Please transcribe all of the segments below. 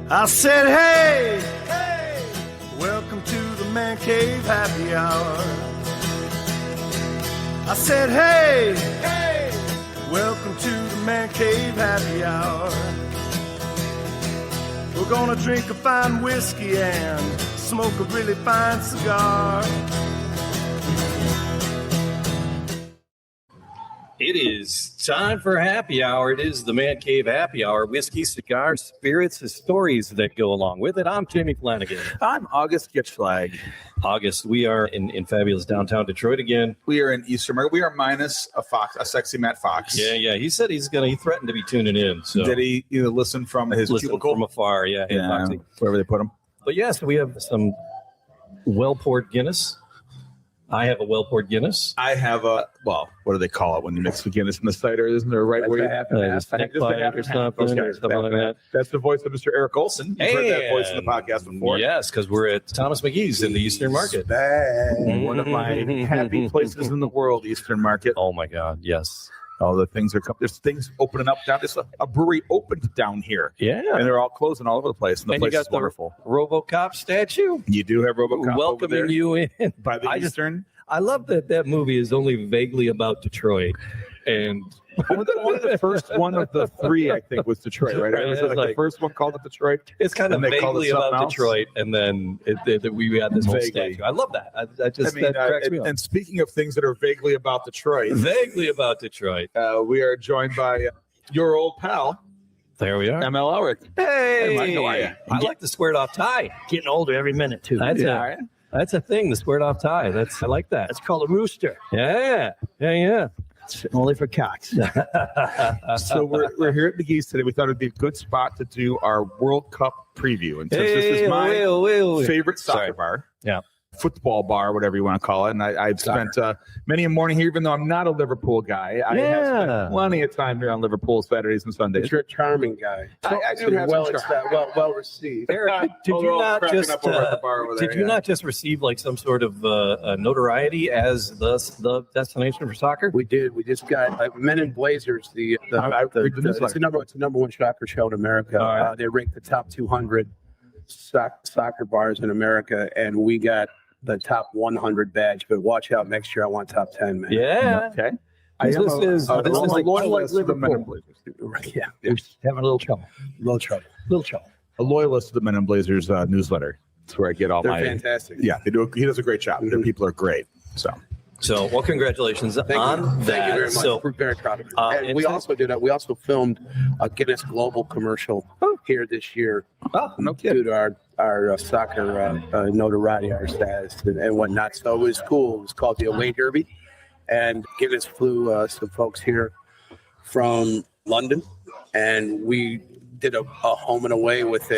I said, hey, hey, welcome to the Man Cave Happy Hour. I said, hey, hey, welcome to the Man Cave Happy Hour. We're gonna drink a fine whiskey and smoke a really fine cigar. It is time for happy hour. It is the Man Cave Happy Hour. Whiskey, cigars, spirits, the stories that go along with it. I'm Jamie Flanagan. I'm August Gitchflag. August, we are in fabulous downtown Detroit again. We are in Eastern America. We are minus a sexy Matt Fox. Yeah. He said he threatened to be tuning in. So did he listen from his cubicle? From afar? Yeah, Foxy. Wherever they put him. But yes, we have some well-poured Guinness. I have a well-poured Guinness. I have what do they call it when you mix the Guinness and the cider? Isn't there a right way? Snack bite or something like that. That's the voice of Mr. Eric Olson. You've heard that voice in the podcast before. Yes, because we're at Thomas McGee's in the Eastern Market. One of my happy places in the world, Eastern Market. Oh, my God, yes. All the things are coming. There's things opening up down. There's a brewery opened down here. Yeah. And they're all closing all over the place. And the place is wonderful. RoboCop statue. You do have RoboCop welcoming you in. By the Eastern. I love that movie is only vaguely about Detroit. And only the first one of the three, I think, was Detroit, right? Was it like the first one called it Detroit? It's kind of vaguely about Detroit, and then we had this whole statue. I love that. That cracks me up. And speaking of things that are vaguely about Detroit, we are joined by your old pal. There we are. ML Ulrich. Hey, Mike, how are you? I like the squared off tie. Getting older every minute, too. That's a thing, the squared off tie. I like that. It's called a rooster. Yeah. It's only for cocks. So we're here at McGee's today. We thought it'd be a good spot to do our World Cup preview. And since this is my favorite soccer bar, football bar, whatever you want to call it, and I've spent many a morning here, even though I'm not a Liverpool guy. I have spent plenty of time here on Liverpool Saturdays and Sundays. You're a charming guy. I do have well received. Eric, did you not just receive like some sort of notoriety as the destination for soccer? We did. We just got Men in Blazers. It's the number one soccer show in America. Right. They ranked the top 200 soccer bars in America, and we got the top 100 badge. But watch out, next year I want top 10, man. Yeah. Okay. This is like loyalist of the Men in Blazers. Yeah. Having a little trouble. A loyalist of the Men in Blazers newsletter. That's where I get all They're fantastic. Yeah, he does a great job. Their people are great. So, well, congratulations on that. Thank you very much. We're very proud of you. And we also did that. We also filmed a Guinness Global commercial here this year. Oh, no kidding. Due to our soccer notoriety, our status, and whatnot. So it was cool. It was called the Away Derby. And Guinness flew some folks here from London. And we did a home and away with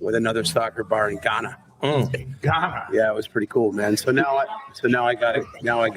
another soccer bar in Ghana. Ghana. Yeah, it was pretty cool, man. So now I gotta go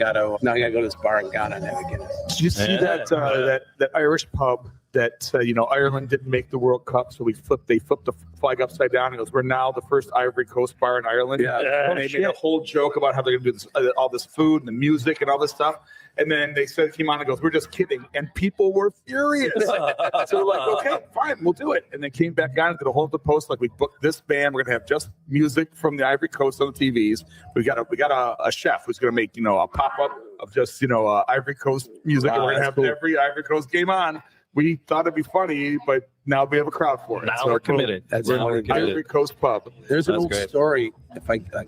to this bar in Ghana and have a Guinness. Did you see that Irish pub that Ireland didn't make the World Cup, so they flipped the flag upside down and goes, we're now the first Ivory Coast bar in Ireland. Yeah. And they made a whole joke about how they're gonna do all this food and the music and all this stuff. And then they came on and goes, we're just kidding. And people were furious. So we're like, okay, fine, we'll do it. And then came back on and did a whole post like, we booked this band. We're going to have just music from the Ivory Coast on the TVs. We got a chef who's going to make, a pop-up of just, Ivory Coast music. And we're going to have every Ivory Coast game on. We thought it'd be funny, but now we have a crowd for it. Now we're committed. Ivory Coast pub. There's an old story. If I think I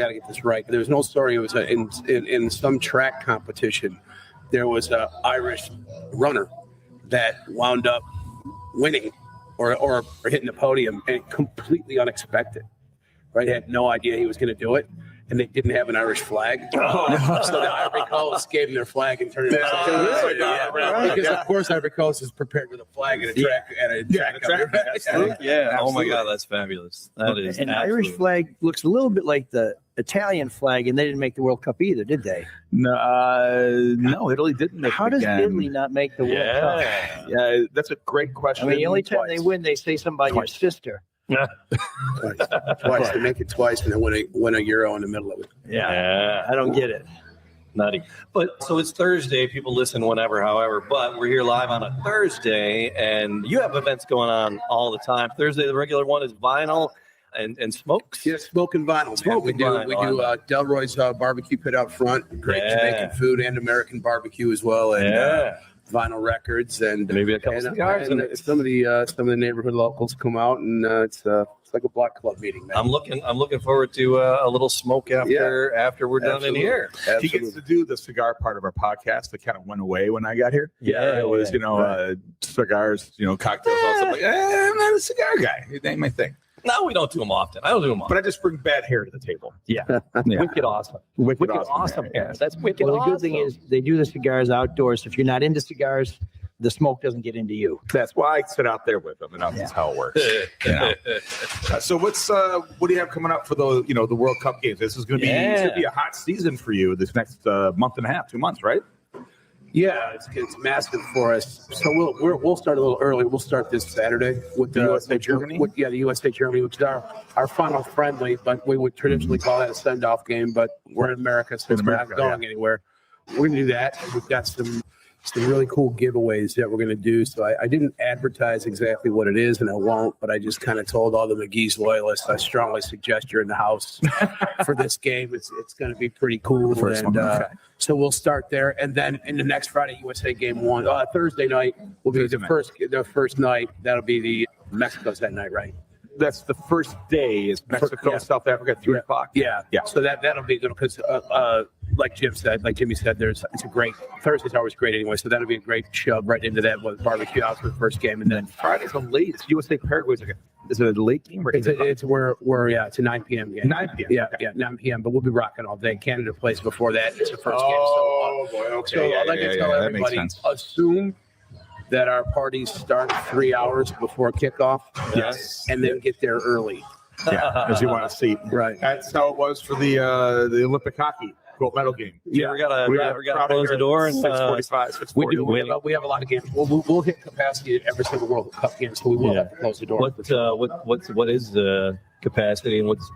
got to get this right. There's an old story. It was in some track competition. There was an Irish runner that wound up winning or hitting the podium, and completely unexpected. Right, had no idea he was going to do it. And they didn't have an Irish flag. So the Ivory Coast gave them their flag and turned it around. Because, of course, Ivory Coast is prepared with a flag and a track. Oh, my God, that's fabulous. That is An Irish flag looks a little bit like the Italian flag, and they didn't make the World Cup either, did they? No, Italy didn't make How does Italy not make the World Cup? Yeah, that's a great question. I mean, the only time they win, they say something about your sister. Twice. They make it twice and then win a Euro in the middle of it. Yeah. I don't get it. Nutty. But so it's Thursday. People listen whenever, however, but we're here live on a Thursday, and you have events going on all the time. Thursday, the regular one is vinyl and smokes. Yeah, smoke and vinyl. Man. Smoke We and do vinyl. Delroy's barbecue pit out front. Great Yeah. Jamaican food and American barbecue as well. And vinyl records and Maybe a couple cigars. And some of the neighborhood locals come out, and it's like a block club meeting. Man. I'm looking forward to a little smoke after we're done in here. He gets to do the cigar part of our podcast that kind of went away when I got here. Yeah, it was cigars, cocktails. All stuff like, I'm not a cigar guy. It ain't my thing. No, we don't do them often. I don't do them often. But I just bring bad hair to the table. Yeah. Yeah. Wicked awesome. Wicked awesome. Yeah. That's wicked Well, the awesome. good thing is they do the cigars outdoors. So if you're not into cigars, the smoke doesn't get into you. That's why I sit out there with them, and that's how it works. So what do you have coming up for the World Cup games? This is going to be should be a hot season for you this next month and a half, 2 months, right? Yeah, it's massive for us. So we'll start a little early. We'll start this Saturday with the USA Germany? The USA Germany, which is our final friendly, but we would traditionally call that a send-off game. But we're in America, so we're not going anywhere. We're gonna do that. We've got some really cool giveaways that we're going to do. So I didn't advertise exactly what it is, and I won't, but I just kind of told all the McGee's loyalists, I strongly suggest you're in the house for this game. It's going to be pretty cool. So we'll start there. And then in the next Friday, USA game one, Thursday night will be the first night. That'll be the Mexico's that night, right? That's the first day is Mexico, South Africa, 3 o'clock. Yeah. So that'll be good because, like Jimmy said, it's a great Thursday's always great anyway. So that'll be a great shove right into that with barbecue out for the first game, and then Friday's a late. It's USA Paraguay. Is it a late game? Or it's a 9 p.m. game. 9 p.m. Yeah, 9 p.m. But we'll be rocking all day. Canada plays before that. It's the first game. Oh boy, okay. So I'd like to tell everybody, assume that our parties start 3 hours before kickoff. Yes. And then get there early. Yeah, as you want to see. Right. That's how it was for the Olympic hockey gold medal game. Yeah, we gotta close the door and 6:45. We have a lot of games. We'll hit capacity at every single World Cup game, so we will have to close the door. What is the capacity and what's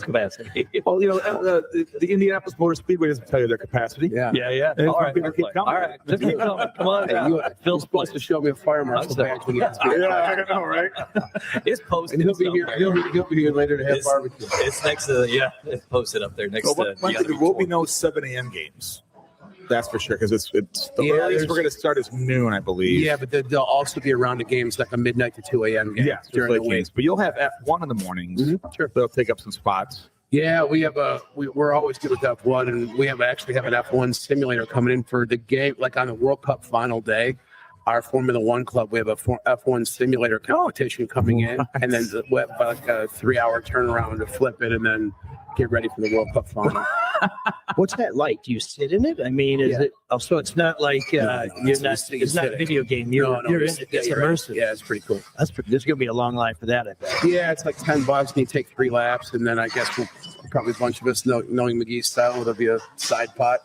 capacity? Well, the Indianapolis Motor Speedway doesn't tell you their capacity. Yeah. And All right. keep coming. All right. Just keep coming. Come on. Hey, Phil's supposed to show me a fire marshal badge when he gets to Yeah, I don't know, right? It's posted. and he'll be here later to have barbecue. It's next to it's posted up there next to. There will be no 7 a.m. games. That's for sure, because it's the earliest we're going to start is noon, I believe. Yeah, but they'll also be around the games like a midnight to 2 a.m. game during the week. But you'll have F1 in the mornings. Mm-hmm. Sure. They'll take up some spots. Yeah, we're always good with F1, and we actually have an F1 simulator coming in for the game, like on the World Cup final day. Our Formula One club, we have a F1 simulator competition coming in, and then like a 3-hour turnaround to flip it, and then get ready for the World Cup final. What's that like? Do you sit in it? I mean, is it? Oh, so it's not like it's not a video game. You're in it. It's immersive. Yeah, it's pretty cool. There's gonna be a long line for that, I bet. Yeah, it's like $10, and you take 3 laps, and then I guess we'll probably a bunch of us knowing McGee style, there'll be a side pot.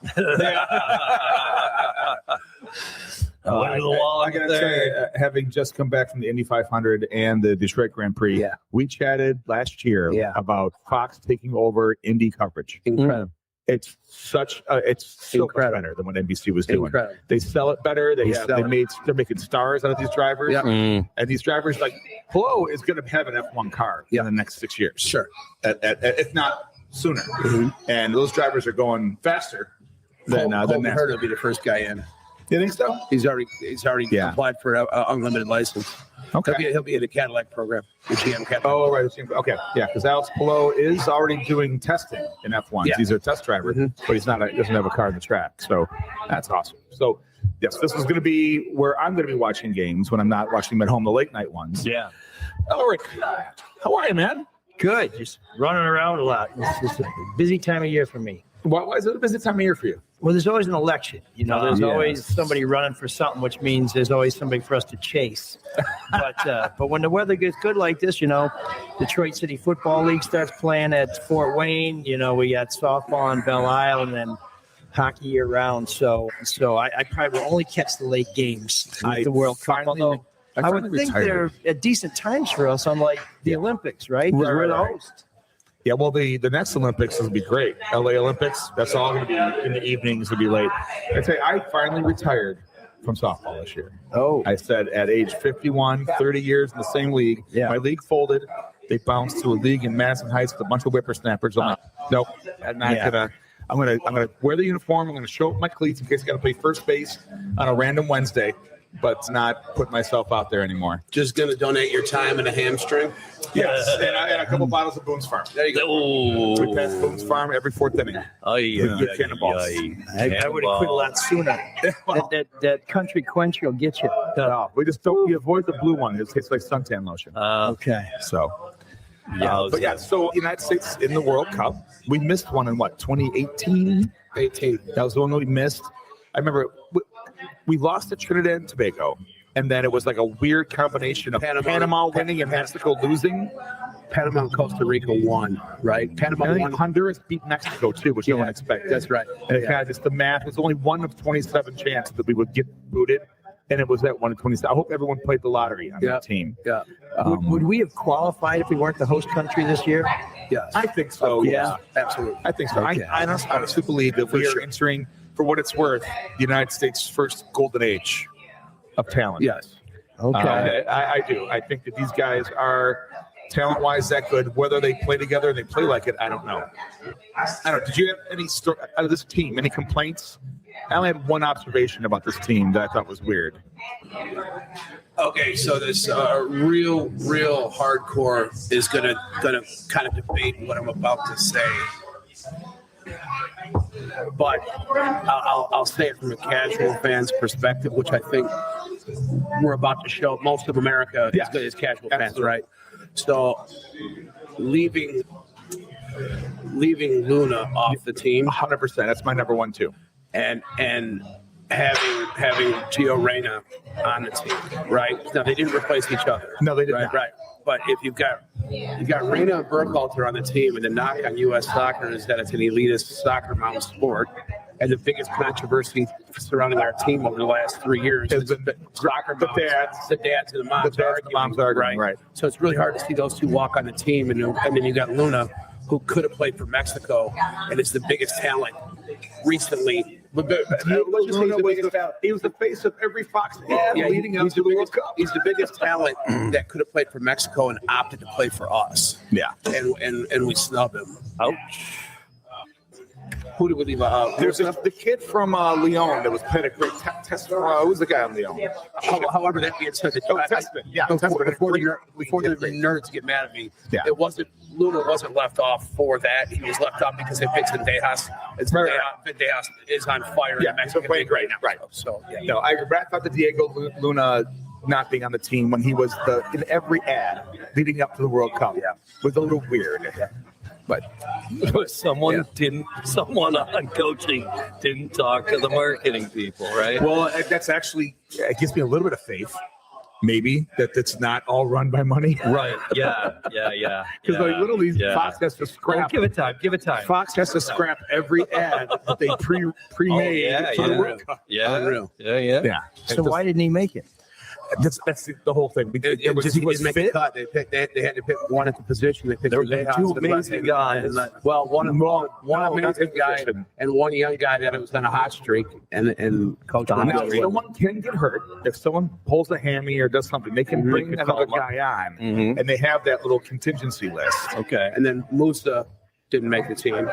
I gotta tell you, having just come back from the Indy 500 and the Detroit Grand Prix, we chatted last year about Fox taking over Indy coverage. Incredible. It's it's so much better than what NBC was doing. Incredible. They sell it better. They're making stars out of these drivers. Yeah. And these drivers, like Polo, is going to have an F1 car in the next 6 years. Sure. If not sooner. Mm-hmm. And those drivers are going faster than Hurt will be the first guy in. You think so? He's already applied for an unlimited license. Okay. He'll be in the Cadillac program, the GM Cadillac. Oh, right. Okay. Yeah, because Alex Palou is already doing testing in F1. Yeah. He's a test driver, but he doesn't have a car in the track. So that's awesome. So, yes, this is going to be where I'm going to be watching games when I'm not watching them at home, the late night ones. Yeah. Ulrich, how are you, man? Good. Just running around a lot. It's a busy time of year for me. Why is it a busy time of year for you? Well, there's always an election. There's always somebody running for something, which means there's always somebody for us to chase. But when the weather gets good like this, Detroit City Football League starts playing at Fort Wayne. We got softball in Belle Isle and then hockey year round. So I probably will only catch the late games with the World Cup. Although I would think they're at decent times for us, unlike the Olympics, right? Because we're the host. Yeah, well, the next Olympics is going to be great. LA Olympics, that's all going to be in the evenings. It'll be late. I'd say I finally retired from softball this year. Oh, I said at age 51, 30 years in the same league. Yeah. My league folded. They bounced to a league in Madison Heights with a bunch of whippersnappers. I'm like, nope, I'm not gonna. I'm gonna wear the uniform. I'm gonna show up my cleats in case I got to play first base on a random Wednesday, but not put myself out there anymore. Just going to donate your time and a hamstring? Yes, and a couple bottles of Boone's Farm. There you go. Oh, We pass Boone's Farm every fourth inning. Good cannonballs. I would have quit a lot sooner. that country quench will get you. No, we just don't. We avoid the blue one. It tastes like suntan lotion. Okay. So, so United States in the World Cup, we missed one in 2018? 18. That was the one that we missed. I remember we lost to Trinidad and Tobago, and then it was like a weird combination of Panama winning and Mexico losing. Panama and Costa Rica won, right? Panama won. Honduras beat Mexico too, which no one expected. That's right. And it kind of just the math was only one of 27 chances that we would get booted, and it was that 1 in 27. I hope everyone played the lottery on that team. Yeah. Would we have qualified if we weren't the host country this year? Yes. I think so. Yeah, absolutely. I think so. Okay. I honestly believe that we are entering, for what it's worth, the United States' first golden age of talent. Yes. Okay. I do. I think that these guys are talent-wise that good. Whether they play together and they play like it, I don't know. Did you have any story out of this team? Any complaints? I only had one observation about this team that I thought was weird. Okay, so this real hardcore is gonna kind of debate what I'm about to say, but I'll say it from a casual fan's perspective, which I think we're about to show most of America is casual fans, right? So leaving Luna off the team, 100%. That's my number one too. and having Gio Reyna on the team, right? Now they didn't replace each other. No, they did right, not. Right. But if you've got Reyna and Burkhalter on the team, and the knock on U.S. soccer is that it's an elitist soccer mound sport, and the biggest controversy surrounding our team over the last 3 years is the soccer moms, the dads and the moms arguing, right? So it's really hard to see those two walk on the team, and then you got Luna, who could have played for Mexico, and is the biggest talent recently. He was the face of every Fox ad leading up to the World Cup. He's the biggest talent that could have played for Mexico and opted to play for us. Yeah. And we snub him. Ouch. Who did we leave out? There's the kid from Lyon that was played a great test. Who's the guy on Lyon? However, that being said, Testament. Yeah. before the nerds get mad at me, Yeah. Luna wasn't left off for that. He was left off because they picked Zendejas. And Zendejas is on fire in the Mexican playing League great now. right. So yeah. No, I thought that Diego Luna not being on the team when he was in every ad leading up to the World Cup was a little weird. But Someone on coaching didn't talk to the marketing people, right? well, that's actually it gives me a little bit of faith. Maybe that it's not all run by money. Right. Yeah. Because literally, Fox has to scrap. Give it time. Fox has to scrap every ad that they pre-made for the World Cup. Yeah. Unreal. Yeah. So why didn't he make it? That's the whole thing. He didn't make a cut. They had to pick one at the position. They picked There were Zendejas, two the amazing left-handed. guys. Well, one amazing guy position. and one young guy that was on a hot streak, and Coach Now, Magee. if someone can get hurt, if someone pulls a hammy or does something, they can bring another guy on, and they have that little contingency list. Okay. And then Musa didn't make the team,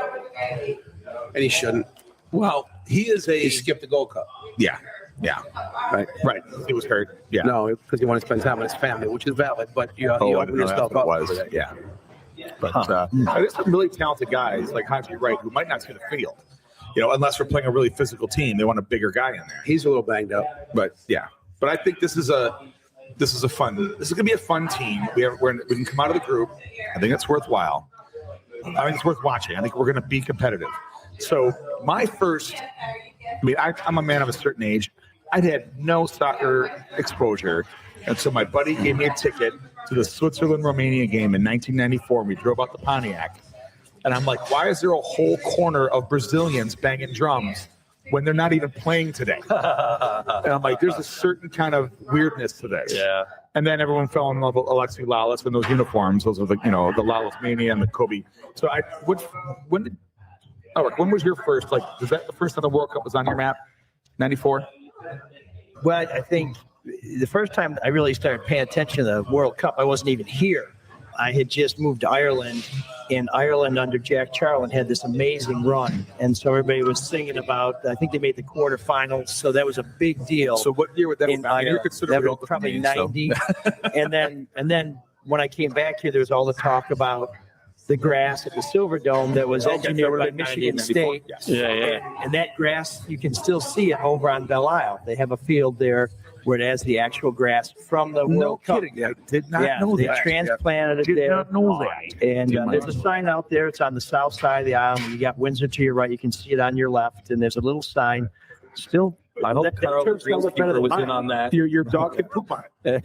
and he shouldn't. Well, he skipped the Gold Cup. Yeah. Right. He was hurt. Yeah. No, because he wanted to spend time with his family, which is valid. But you I open didn't know yourself that's up what it for was. that. Yeah. But there's some really talented guys like Haji Wright who might not see the field. Unless we're playing a really physical team, they want a bigger guy in there. He's a little banged up. But I think this is going to be a fun team. We can come out of the group. I think it's worthwhile. I think it's worth watching. I think we're going to be competitive. So I'm a man of a certain age. I'd had no soccer exposure. And so my buddy gave me a ticket to the Switzerland-Romania game in 1994. We drove out to Pontiac. And I'm like, why is there a whole corner of Brazilians banging drums when they're not even playing today. And I'm like, there's a certain kind of weirdness to this. Yeah. And then everyone fell in love with Alexi Lalas and those uniforms. Those are the Lalas Mania and the Kobe. So when was your first, like, was that the first time the World Cup was on your map? 94? Well, I think the first time I really started paying attention to the World Cup, I wasn't even here. I had just moved to Ireland, and Ireland under Jack Charlton had this amazing run. And so everybody was singing about, I think they made the quarterfinals, so that was a big deal. So what year would that have been? You're considered that was probably 90. and then when I came back here, there was all the talk about the grass at the Silver Dome that was engineered by Michigan State. Yes. Yeah. And that grass, you can still see it over on Belle Isle. They have a field there where it has the actual grass from the World Cup. Kidding. I did not know they that. transplanted it Did there. not know that. And there's a sign out there. It's on the south side of the island. You got Windsor to your right. You can see it on your left. And there's a little sign. Still, I hope that Carl the turf's still better greenskeeper than was mine. in on that. Your dog can poop on it.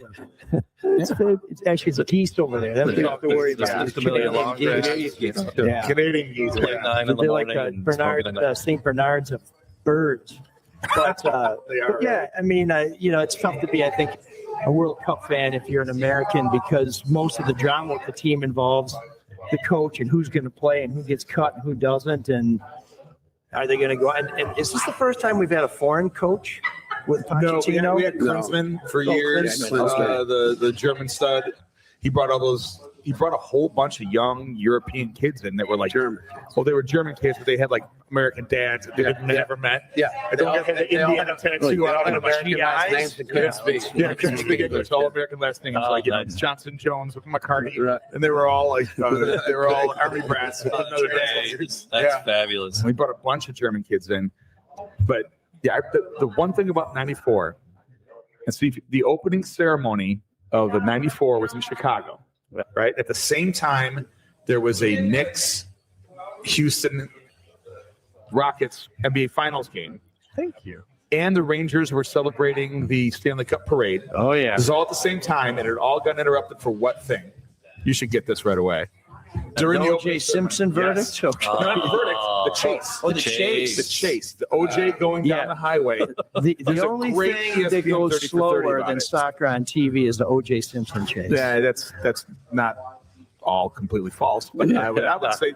It's a geese over there. That's what you have to worry Just about. a million long Geese. grass. Yeah. Canadian geese. Like 9 in the They're like morning. and smoking at night. Bernard, St. Bernards of birds. But, They are, but yeah, I mean, it's tough to be, I think, a World Cup fan if you're an American, because most of the drama with the team involves the coach and who's going to play and who gets cut and who doesn't, and are they going to go? And is this the first time we've had a foreign coach with No, Pochettino? we had Klinsmann for years. Klinsmann. The German stud. He brought a whole bunch of young European kids in that were like German. Well, they were German kids, but they had like American dads that they had never met. Yeah. And then they had the Indiana tattoo out had of American the last eyes. names that couldn't speak. Yeah, couldn't speak English. All American last names, Oh, like nice. Johnson Jones with McCartney, Right. and they were all like they were all army brats. Another day. That's Yeah. fabulous. We brought a bunch of German kids in, but yeah, the one thing about '94, and see, the opening ceremony of the '94 was in Chicago, right? At the same time, there was a Knicks Houston Rockets NBA Finals game. Thank you. And the Rangers were celebrating the Stanley Cup parade. Oh, yeah. It was all at the same time, and it all got interrupted for what thing? You should get this right away. During the O.J. opening Simpson ceremony. verdict? Yes. Okay. Not the verdict, the chase. Oh, the chase. The chase. The OJ going down Yeah. the highway. The There's a only great thing that ESPN goes 30 for 30 slower about than it. soccer on TV is the O.J. Simpson chase. Yeah, that's not all completely false, but I would say.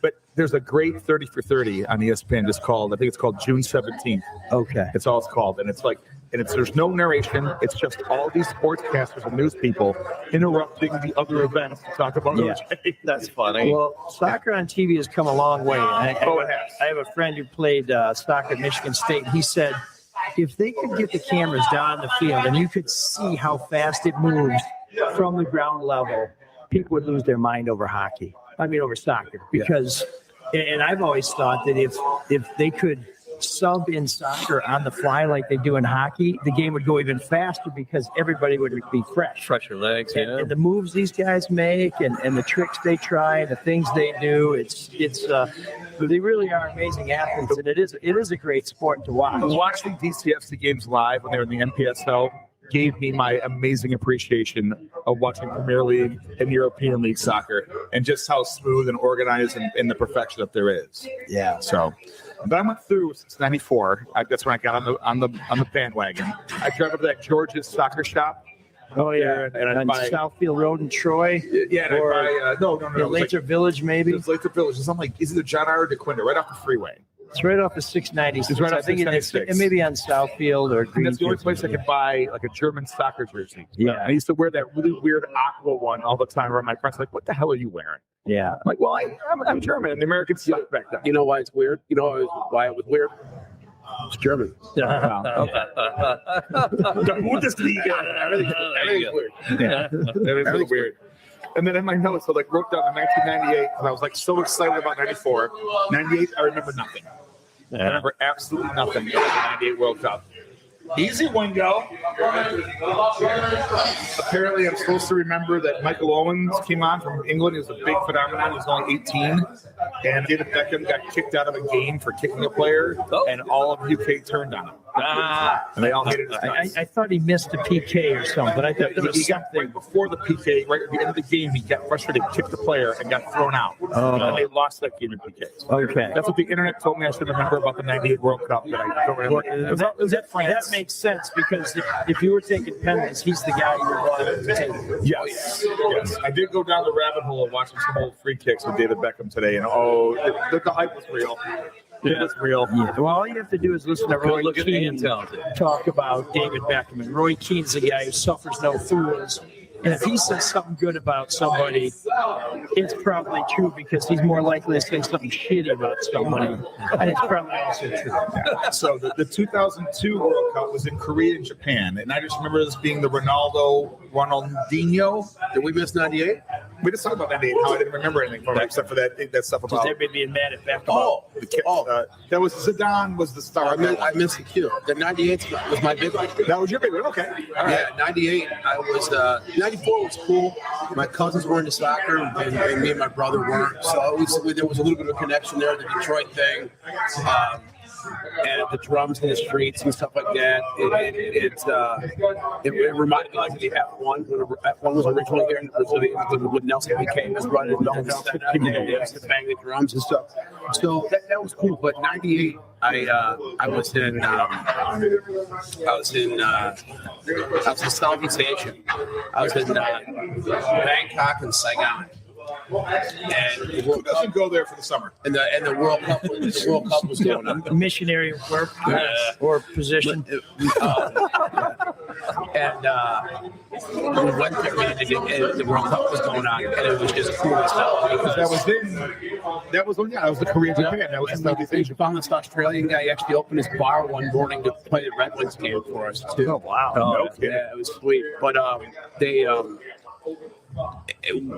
But there's a great 30 for 30 on ESPN. Just called, I think it's called June 17th. Okay. It's all it's called, and it's like, there's no narration. It's just all these sportscasters and news people interrupting the other events to talk about Yeah. OJ. That's funny. Well, soccer on TV has come a long way. It has. I have a friend who played soccer at Michigan State. He said if they could get the cameras down the field and you could see how fast it moves from the ground level, people would lose their mind over hockey. I mean, over soccer. Because, and I've always thought that if they could sub in soccer on the fly like they do in hockey, the game would go even faster because everybody would be fresh. Stretch your legs, And, yeah. and the moves these guys make and the tricks they try and the things they do, they really are amazing athletes, and it is a great sport to watch. Watching DCFC games live when they were in the NPSL gave me my amazing appreciation of watching Premier League and European League soccer and just how smooth and organized and the perfection that there is. Yeah. So, but I went through since '94. That's when I got on the bandwagon. I drove up to that George's soccer shop. Oh yeah, And I'd on buy- Southfield Road in Troy. Yeah, and Or I buy, no. in It was like- Later Village, maybe. It was Later Village. It's something like, is it John R. DeQuinder, right off the freeway? It's right off of 696. It's right off I think 696. it may be on Southfield or And that's the only Greenfield. place I could buy like a German soccer jersey. Yeah. I used to wear that really weird aqua one all the time where my friends were like, what the hell are you wearing? Yeah. I'm like, well, I'm German and the Americans suck back then. You know why it's weird? You know why it was weird? It's German. There you Everything's go. weird. Yeah. Everything's weird. And then in my notes, I like wrote down in 1998 because I was like so excited about 94. 98, I remember nothing. I remember absolutely nothing about the 98 World Cup. Easy one, go. Apparently, I'm supposed to remember that Michael Owens came on from England. He was a big phenomenon. He was only 18. And David Beckham got kicked out of a game for kicking a player, and all of UK turned on him. And they all hated his guts. I thought he missed a PK or something, but I thought there was He got something. right before the PK, right at the end of the game, he got frustrated, kicked the player, and got thrown out. And they lost that game in PKs. Okay. That's what the internet told me I should remember about the 98 World Cup. That I don't remember. It was at France. That makes sense because if you were taking penalties, he's the guy you were wanting to take. Yes. I did go down the rabbit hole of watching some old free kicks with David Beckham today, and the hype was real. It was real. Yeah. Well, all you have to do is listen to Roy Keane talk about David Beckham. And Roy Keane's a guy who suffers no fools. And if he says something good about somebody, it's probably true because he's more likely to say something shitty about somebody. And it's probably also true. So the 2002 World Cup was in Korea and Japan. And I just remember this being the Ronaldinho. Did we miss 98? We just talked about 98, how I didn't remember anything from it except for that stuff Just about everybody being mad at Beckham. that was Zidane was the star. I missed the cue. The 98 was my big one. That was your big one. Okay. All right. Yeah, 98. I was 94 was cool. My cousins were into soccer, and me and my brother weren't. So there was a little bit of a connection there. The Detroit thing, and the drums in the streets and stuff like that. It reminded me like the F1 when F1 was originally here in Brazil when Nelson became was running the bang the drums and stuff. So that was cool. But 98, I was in Southeast Asia. I was in Bangkok and Saigon. And Who doesn't go there for the summer? And the World Cup was going on. Missionary work or position. And we went there and the World Cup was going on, and it was just cool as hell. Because That was the Korean Japan. That was in Southeast Asia. We found this Australian guy actually opened his bar one morning to play the Red Wings game for us too. Oh, wow. Yeah, it was sweet. But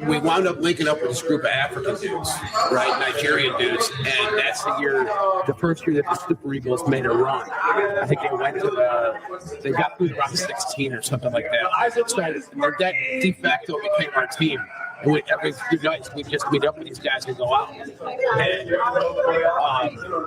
we wound up linking up with this group of African dudes, right, Nigerian dudes, and that's the first year that the Super Eagles made a run. I think they went to they got through around 16 or something like that. So that de facto became our team. And every few nights we just meet up with these guys and go out. And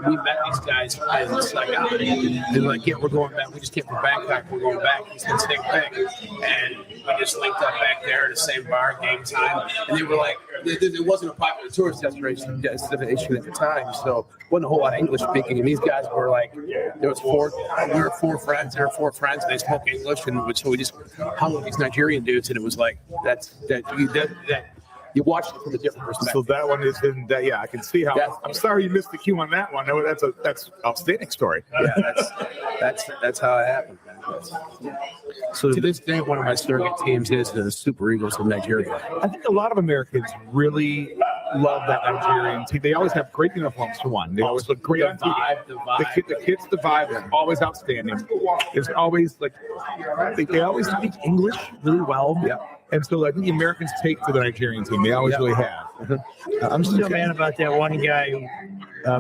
we met these guys and it's like, they're like, yeah, we're going back. We just came from Bangkok. We're going back. He said the same thing. And we just linked up back there at the same bar, game time. And they were like, it wasn't a popular tourist destination at the time. So it wasn't a whole lot of English speaking. And these guys were like, we were four friends. There were four friends. And they spoke English. And so we just hung with these Nigerian dudes. And it was like, you watch it from a different perspective. So that one is in that. Yeah, I can see how. I'm sorry you missed the cue on that one. That's outstanding story. Yeah, that's how it happened. So to this day, one of my surrogate teams is the Super Eagles of Nigeria. I think a lot of Americans really love that Nigerian team. They always have great uniforms for one. They always look great on TV. The kids, the vibe is always outstanding. It's always like they always speak English really well. Yeah. And so I think the Americans take to the Nigerian team. They always really have. I'm still mad about that one guy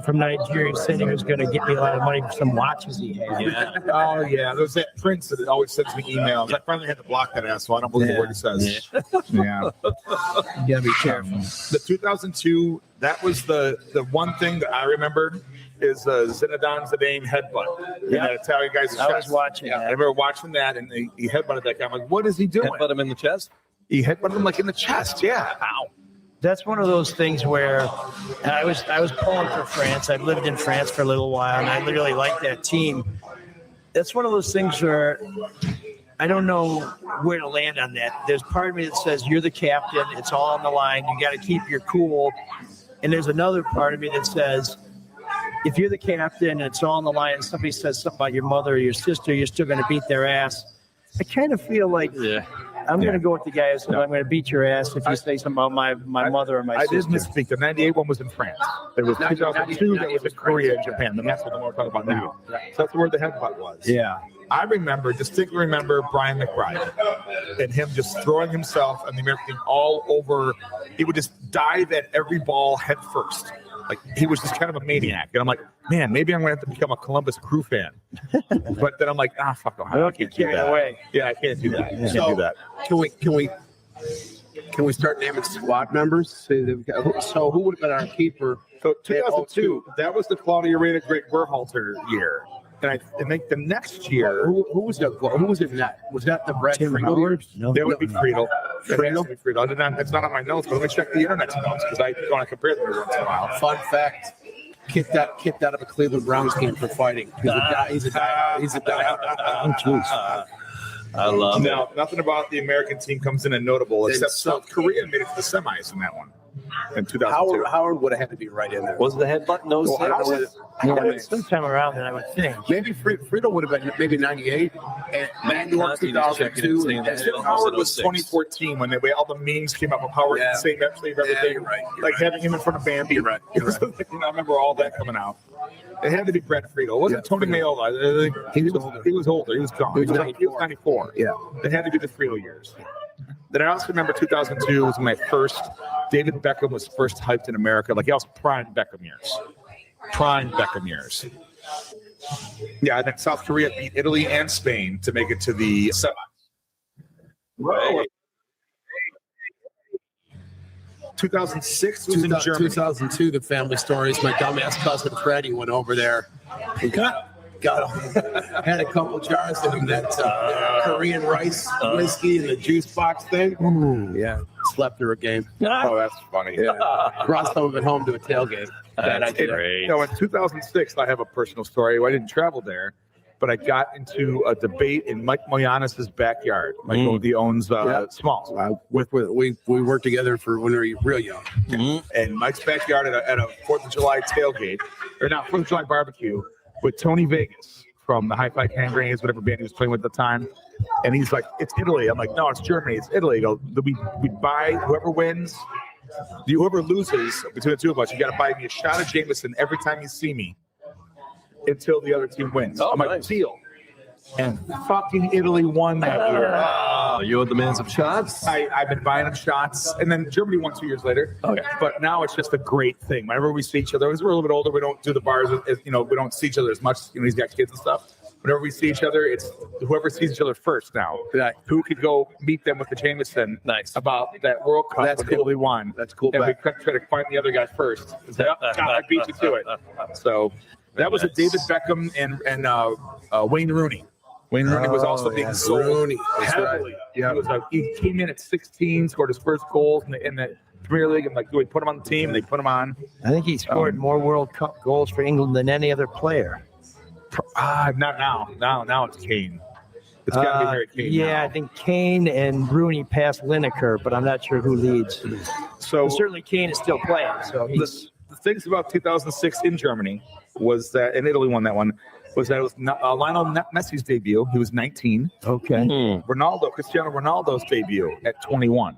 from Nigeria who said he was going to get me a lot of money for some watches he had. Yeah. Oh, yeah. There's that Prince that always sends me emails. I finally had to block that ass, so I don't believe a word he says. Yeah. You got to be careful. The 2002, that was the one thing that I remembered is Zidane headbutt. Yeah. That Italian guy's chest. I was watching that. I remember watching that, and he headbutted that guy. I'm like, what is he doing? Headbutt him in the chest? He headbutted him like in the chest. Yeah. Ow. That's one of those things where I was pulling for France. I've lived in France for a little while, and I really like that team. That's one of those things where I don't know where to land on that. There's part of me that says you're the captain. It's all on the line. You got to keep your cool. And there's another part of me that says if you're the captain and it's all on the line and somebody says something about your mother or your sister, you're still going to beat their ass. I kind of feel like I'm going to go with the guy who said, I'm going to beat your ass if you say something about my mother or my sister. I did misspeak. The 98 one was in France. There was 2002 that was in Korea and Japan. And that's what we're talking about now. So that's where the headbutt was. Yeah. I distinctly remember Brian McBride and him just throwing himself and the American team all over. He would just dive at every ball head first. Like he was just kind of a maniac. And I'm like, man, maybe I'm going to have to become a Columbus Crew fan. But then I'm like, fuck Ohio. I can't do that. Away. Yeah, I can't do that. I can't do that. Can we start naming squad members? So who would have been our keeper? So 2002, that was the Claudia Reyna Greg Berhalter year. And I think the next year, Who was in that? Was that the Brett Tim Friedel? Howard? No. there would be Friedel. It's not on my notes, but let me check the internet's notes because I want to compare them once in a while. Fun fact: kicked out of a Cleveland Browns game for fighting. He's a die. Oh, jeez. I love it. Now, nothing about the American team comes in and notable, except South Korea made it to the semis in that one in 2002. Howard would have had to be right in there. Was the headbutt no Well, six? Yeah, sometime around then, I would think. Maybe Friedel would have been maybe 98 and Manuel 2002. Tim Howard was 2014 when all the memes came up of Howard Yeah. save everything, you're right. like having him in front of Bambi. You're right. I remember all that coming out. It had to be Brett Friedel. It wasn't Tony Mayola. He was older. He was gone. He was 94. Yeah. It had to be the Friedel years. Then I also remember 2002 was my first. David Beckham was first hyped in America. Like he was prime Beckham years. Yeah, and then South Korea beat Italy and Spain to make it to the semis. Right. 2006 was in Germany. 2002, the family stories. My dumbass cousin Freddie went over there. And got had a couple jars of that Korean rice whiskey and the juice box thing. Yeah, slept through a game. Oh, that's funny. Yeah. Brought some of it home to a tailgate. That's great. In 2006, I have a personal story. I didn't travel there, but I got into a debate in Mike Moyanis' backyard. Mike he owns Smalls. We worked together for when we were real young. And Mike's backyard at a 4th of July tailgate, or not 4th of July barbecue, with Tony Vegas from the Hi-Fi Gangrene, whatever band he was playing with at the time. And he's like, it's Italy. I'm like, no, it's Germany. It's Italy. We buy whoever wins. Whoever loses between the two of us, you got to buy me a shot of Jameson every time you see me until the other team wins. I'm like, deal. And fucking Italy won that year. Oh, you owe the man some shots? I've been buying them shots. And then Germany won 2 years later. Okay. But now it's just a great thing. Whenever we see each other, because we're a little bit older, we don't do the bars, we don't see each other as much. He's got kids and stuff. Whenever we see each other, it's whoever sees each other first now. Yeah. Who could go meet them with the Jameson about that World Cup That's that cool. Italy won. That's cool. And we try to find the other guy first. Say, oh, God, I beat you to it. So that was a David Beckham and Wayne Rooney. Wayne Rooney was also being sold Rooney. That's heavily. right. He came in at 16, scored his first goals in the Premier League, and we put him on the team, and they put him on. I think he scored more World Cup goals for England than any other player. Not now. Now it's Kane. It's got to be Harry Kane. Yeah, now. I think Kane and Rooney passed Lineker, but I'm not sure who leads. So But certainly Kane is still playing. So he's the things about 2006 in Germany was that, and Italy won that one, was that it was Lionel Messi's debut. He was 19. okay. Cristiano Ronaldo's debut at 21.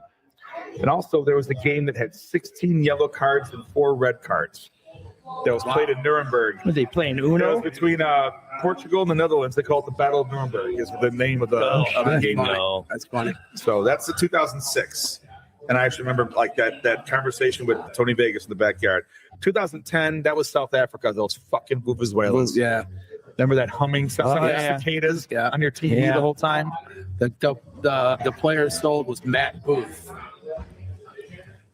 And also there was a game that had 16 yellow cards and 4 red cards that was played in Nuremberg. Were they playing It Uno? was between Portugal and the Netherlands. They call it the Battle of Nuremberg is the name of the game. No. That's funny. So that's the 2006. And I actually remember like that conversation with Tony Vegas in the backyard. 2010, that was South Africa, those fucking Vuvuzelas. Yeah. Remember that humming sound like yeah. cicadas Yeah. on your TV Yeah. the whole time? The player sold was Matt Booth,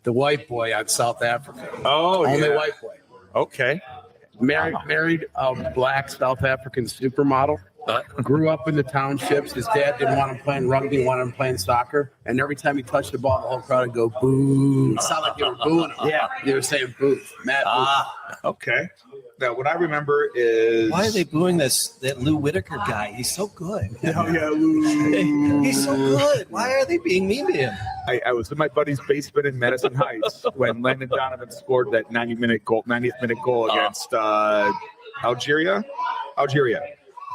the white boy on South Africa. Oh, Only white boy. Okay. Married a black South African supermodel. Grew up in the townships. His dad didn't want him playing rugby, wanted him playing soccer. And every time he touched the ball, the whole crowd would go boo. It sounded like they were booing him. Yeah. They were saying Booth. Matt Booth. Okay. Now, what I remember is... Why are they booing that Lou Whitaker guy? He's so good. Oh, yeah. He's so good. Why are they being mean to him? I was in my buddy's basement in Madison Heights when Landon Donovan scored that 90th minute goal against Algeria.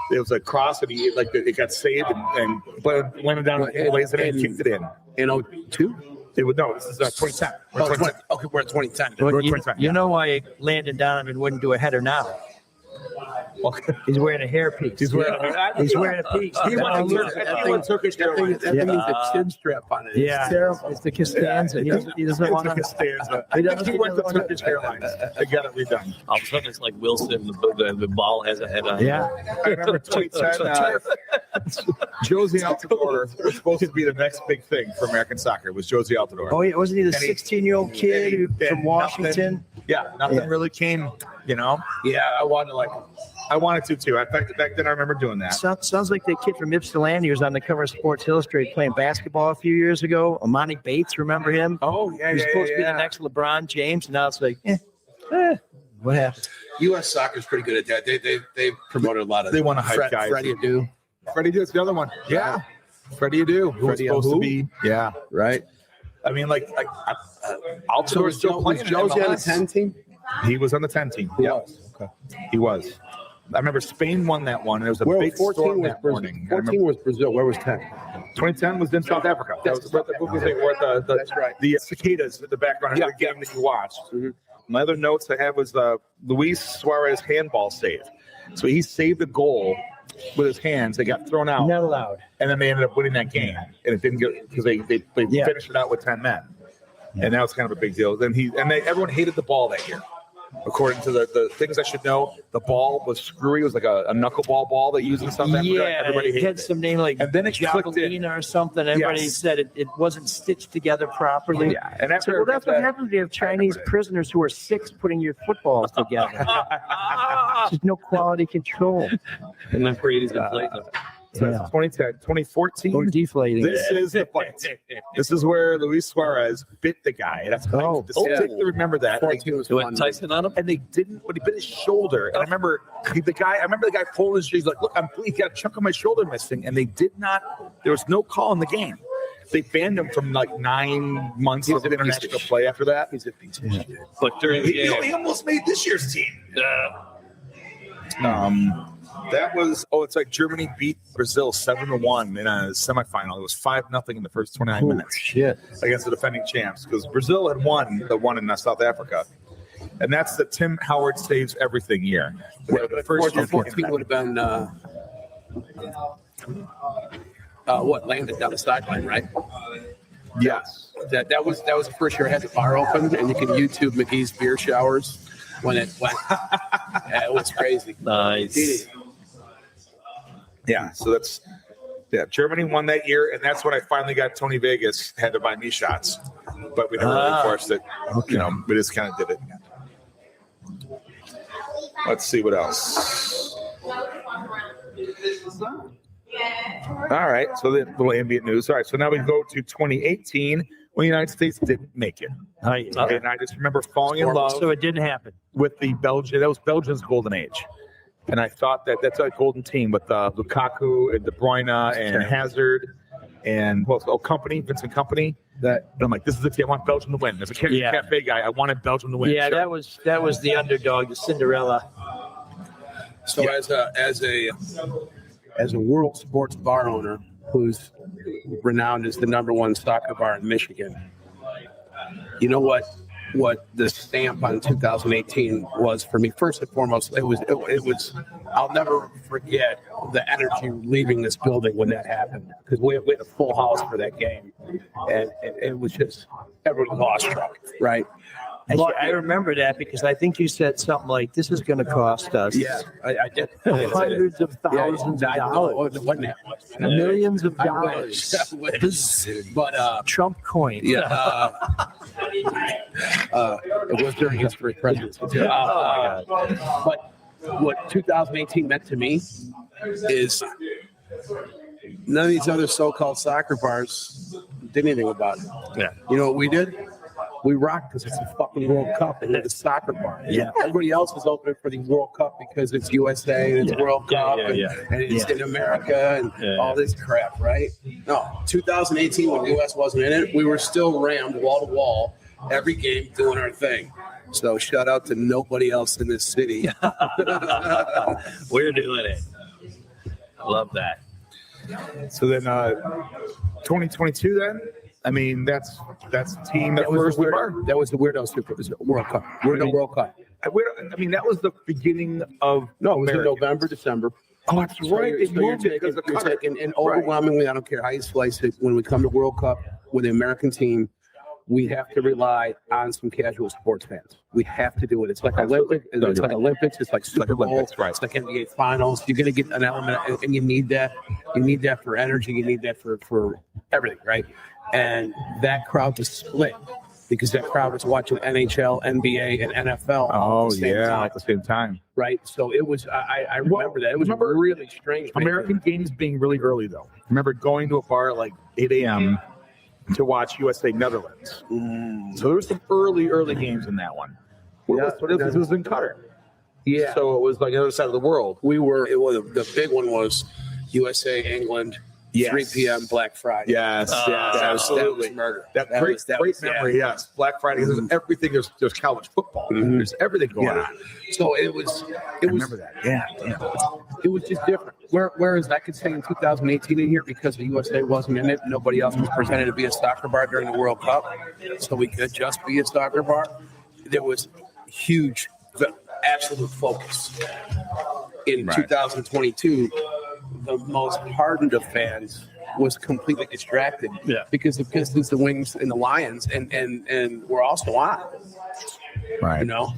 It was a cross, and it got saved, and Landon Donovan lays it in and kicked it in. In 02? This is 2010. Oh, 20, okay, we're at 2010. But We're 2010, you know why Landon Donovan wouldn't do a header now? He's wearing a hairpiece. He's wearing a piece. That thing is a chin strap on it. Yeah. It's terrible. It's the Costanza. He doesn't want to. He went to Turkish Airlines. They got it redone. All of a sudden, it's like Wilson. The ball has a head on it. Yeah. I remember 2010. Josie Altidore was supposed to be the next big thing for American soccer. Was Josie Altidore? Oh, yeah, wasn't he the And he- 16-year-old kid from Washington? Nothing really came. Yeah, I wanted to too. In fact, back then I remember doing that. Sounds like the kid from Ypsilanti was on the cover of Sports Illustrated playing basketball a few years ago. Amani Bates, remember him? Oh yeah, He was supposed to be the next LeBron James, and now it's like, what happened? U.S. soccer is pretty good at that. They promoted a lot of. They want to hype guys. Freddie Adu. Freddie Adu is the other one. Yeah, Freddie Adu, who was Freddie supposed to Adu? be. Yeah, Right. I mean, Altidore So was still playing. was Josie on the 10 team? He was on the 10 team. He Yeah, was. Okay. he was. I remember Spain won that one, and it was a Where big 14 storm was that Brazil. morning. 14 was Brazil. Where was 10? 2010 was in South Africa. That was where That's right. the cicadas in the background of the game that you watched. Mhm. My other notes I have was Luis Suarez handball save. So he saved a goal with his hands. They got thrown out, Not allowed. and then they ended up winning that game. And it didn't get because they finished it out with 10 men, and that was kind of a big deal. Then everyone hated the ball that year. According to the things I should know, the ball was screwy. It was like a knuckleball ball they used in South Africa. Yeah, Everybody it hated had some name like And then it clicked in. Javelina or something. Everybody Yes. said it wasn't stitched together properly. Yeah, and So, after well, that's what that- happens when you have Chinese prisoners who are 6 putting your footballs together. There's no quality control. And then Brady's been playing them. So that's 2010, 2014. Or deflating. This is the fight. This is where Luis Suarez bit the guy. That's distinctly remember that. 14 was You fun. went Tyson on him? And they didn't when he bit his shoulder. And I remember the guy pulling his. He's like, "Look, he got a chunk of my shoulder missing." And they did not. There was no call in the game. They banned him from like 9 months of international play after that. He's a piece of shit. But during the game, He almost made this year's team. That was it's like Germany beat Brazil 7-1 in a semifinal. It was 5-0 in the first 29 minutes Shit. against the defending champs because Brazil had won the one in South Africa, and that's the Tim Howard saves everything year. Where the first year 14 would have been what landed down the sideline, right? yes, That was the first year I had the bar open, and you can YouTube McGee's beer showers when it went. Yeah, it was crazy. nice. yeah. So Germany won that year, and that's when I finally got Tony Vegas had to buy me shots, but we never really forced it. We just kind of did it. Let's see what else. All right, so the little ambient news. All right, so now we go to 2018 when the United States didn't make it. And I just remember falling in love So it didn't happen. with the Belgian. That was Belgium's golden age, and I thought that's a golden team with Lukaku and De Bruyne and Hazard and Vincent Kompany. And I'm like, this is the team. I want Belgium to win. As a cafe guy, I wanted Belgium to win. Yeah, Sure. that was the underdog, the Cinderella. So as a world sports bar owner who's renowned as the number 1 soccer bar in Michigan, you know what the stamp on 2018 was for me? First and foremost, it was I'll never forget the energy leaving this building when that happened, because we had a full house for that game, and it was just everyone lost track, right? Actually, I remember that because I think you said something like, "This is going to cost us." Yeah, I did. Hundreds of thousands of dollars, It wasn't that much. millions of I dollars. wish. But Trump coin. yeah, it was during his first presidency. But what 2018 meant to me is none of these other so-called soccer bars did anything about it. Yeah. You know what we did? We rocked because it's a fucking World Cup and it's a soccer bar. Yeah. Everybody else is open for the World Cup because it's USA and it's World Cup and it's in America and all this crap, right? No, 2018 when the US wasn't in it, we were still rammed wall to wall every game doing our thing. So shout out to nobody else in this city. We're doing it. I love that. So then 2022 then? I mean, that's the team that That was first the Weirdo Super World Cup. Weirdo World Cup. I mean, that was the beginning of No, it was in American. November, December. Oh, that's right. They So you're moved it because of taking, and overwhelmingly, I don't care how you slice it, when we come to World Cup with the American team, we have to rely on some casual sports fans. We have to do it. It's like Olympics. It's like Olympics. It's like Super Bowl. Olympics, right. It's like NBA Finals. You're going to get an element, and you need that. You need that for energy. You need that for everything, right? And that crowd was split because that crowd was watching NHL, NBA, and NFL. Oh, at the same time, at the same time. right? So it was. I remember that. It was really strange. American games being really early, though. I remember going to a bar at like 8 a.m. to watch USA Netherlands. So there was some early games in that one. It was in Qatar. Yeah. So it was like the other side of the world. We were. It was the big one was USA England. Yes. 3 p.m. Black Friday. Yes, That was murder. That great memory. Yes, Black Friday. There's everything. There's college football. There's everything going on. So it was. I remember that. Yeah. It was just different. Whereas I could say in 2018 in here, because the USA wasn't in it, nobody else was presented to be a soccer bar during the World Cup, so we could just be a soccer bar. There was huge, absolute focus. In 2022, the most hardened of fans was completely distracted because the Pistons, the Wings, and the Lions, and we're also on. Right. You know?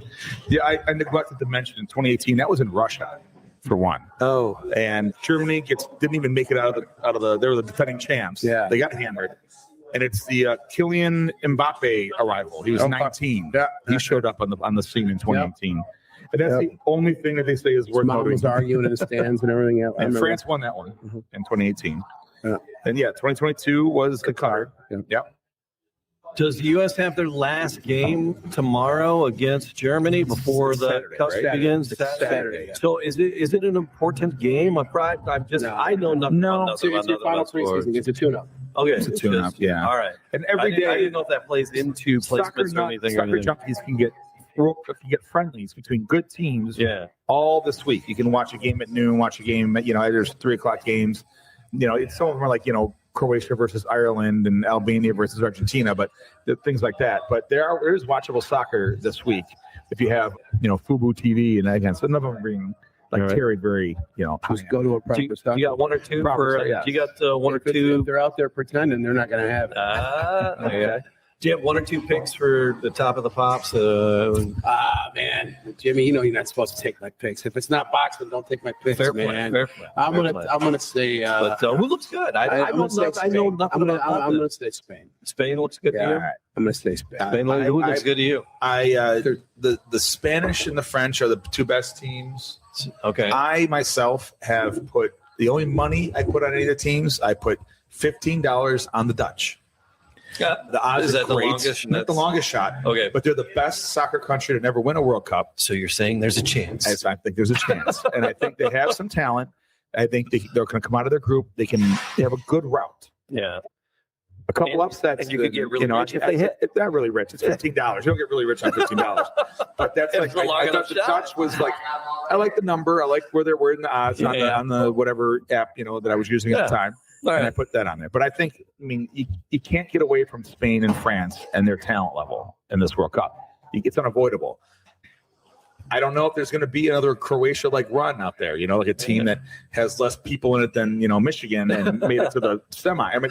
Yeah, I neglected to mention in 2018 that was in Russia, for one. Oh, And Germany didn't even make it out of the. They were the defending champs. Yeah. They got hammered, and it's the Kylian Mbappe arrival. He was 19. Yeah. He showed up on the scene in 2018, and that's the only thing that they say is worth Mom noting. was arguing in the stands and everything else. And France won that one in 2018. Yeah. And 2022 was Qatar. Yep. Does the U.S. have their last game tomorrow against Germany before the Saturday, cup right? begins? Saturday, yeah. So is it an important game? I know nothing. about So it's your final preseason. It's a tune-up. Okay, It's a tune-up, yeah. All right. And I every didn't day, know if that plays into placements or anything. soccer junkies can get friendlies between good teams. Yeah. All this week, you can watch a game at noon. Watch a game at there's 3:00 games. It's some of them are like Croatia versus Ireland and Albania versus Argentina, but things like that. But there is watchable soccer this week if you have Fubo TV, and again, so none of them are being carried very Just go to a proper soccer. You got one or two Proper, for? yeah. You got one or If two? they're out there pretending, they're not going to have it. Okay. Do you have one or two picks for the top of the pops? Man, Jimmy, you're not supposed to take my picks. If it's not boxing, don't take my picks, Fair play, man. fair play, I'm fair gonna play. I'm gonna say. But who looks good? I I'm gonna say I know Spain. nothing about I'm that. gonna say Spain. Spain looks good to Yeah, you. all right. I'm gonna say Spain. Spain who looks good to you? the Spanish and the French are the two best teams. Okay. I myself have put the only money I put on any of the teams. I put $15 on the Dutch. Yeah. The odds Is are that the great. longest? Not the longest shot. Okay. But they're the best soccer country to never win a World Cup. So you're saying there's a chance? I think there's a chance, and I think they have some talent. I think they're going to come out of their group. They have a good route. Yeah. A couple upsets, and you could get really rich. If they hit, it's not really rich. It's $15. You don't get really rich on $15. But that's If like it's a long I enough thought the shot. Dutch was like. I like the number. I like where they're in the odds on the whatever app that I was using at the time. All And I right. put that on there. But I think, you can't get away from Spain and France and their talent level in this World Cup. It's unavoidable. I don't know if there's going to be another Croatia-like run out there, like a team that has less people in it than, Michigan and made it to the to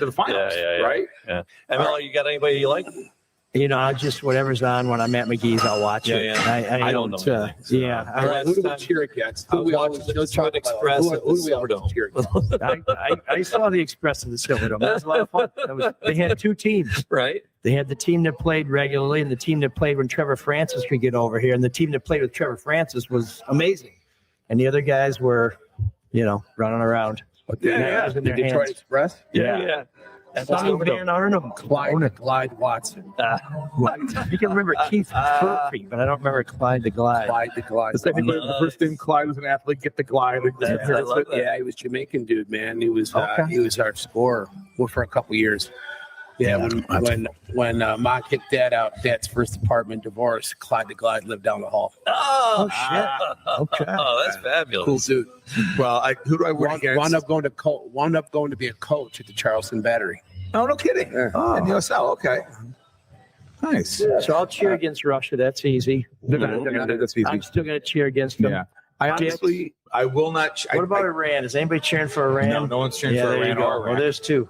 the finals, right? Yeah. ML, you got anybody you like? I just whatever's on when I'm at McGee's, I'll watch it. Yeah. I don't know anything, so. Yeah, All right. Who do we cheer against? I was watching the Detroit Express at the Who do we always Silverdome. cheer against? I saw the Express of the Silverdome. That was a lot of fun. They had two teams. Right. They had the team that played regularly and the team that played when Trevor Francis could get over here. And the team that played with Trevor Francis was amazing. And the other guys were, running around. Yeah. In The their Detroit hands. Express. Yeah. Sonny Van Arnhem. Clyde Watson. You can remember Keith Murphy, but I don't remember Clyde the Glide. Clyde the Glide. The first name Clyde was an athlete. Get the Glide. I love that. Yeah, he was Jamaican dude, man. He was our scorer for a couple years. Yeah, when Ma kicked Dad out, Dad's first apartment divorce, Clyde the Glide lived down the hall. Oh, shit. Okay. Oh, that's fabulous. Cool dude. Well, who do I work against? Wound up going to be a coach at the Charleston Battery. Oh, no kidding. Yeah. In USL, okay. Nice. So I'll cheer against Russia. That's easy. That's easy. I'm still going to cheer against them. Yeah. I honestly, I will not. What about Iran? Is anybody cheering for Iran? No one's cheering Yeah, for there you Iran go. or Iran. Well, there's two.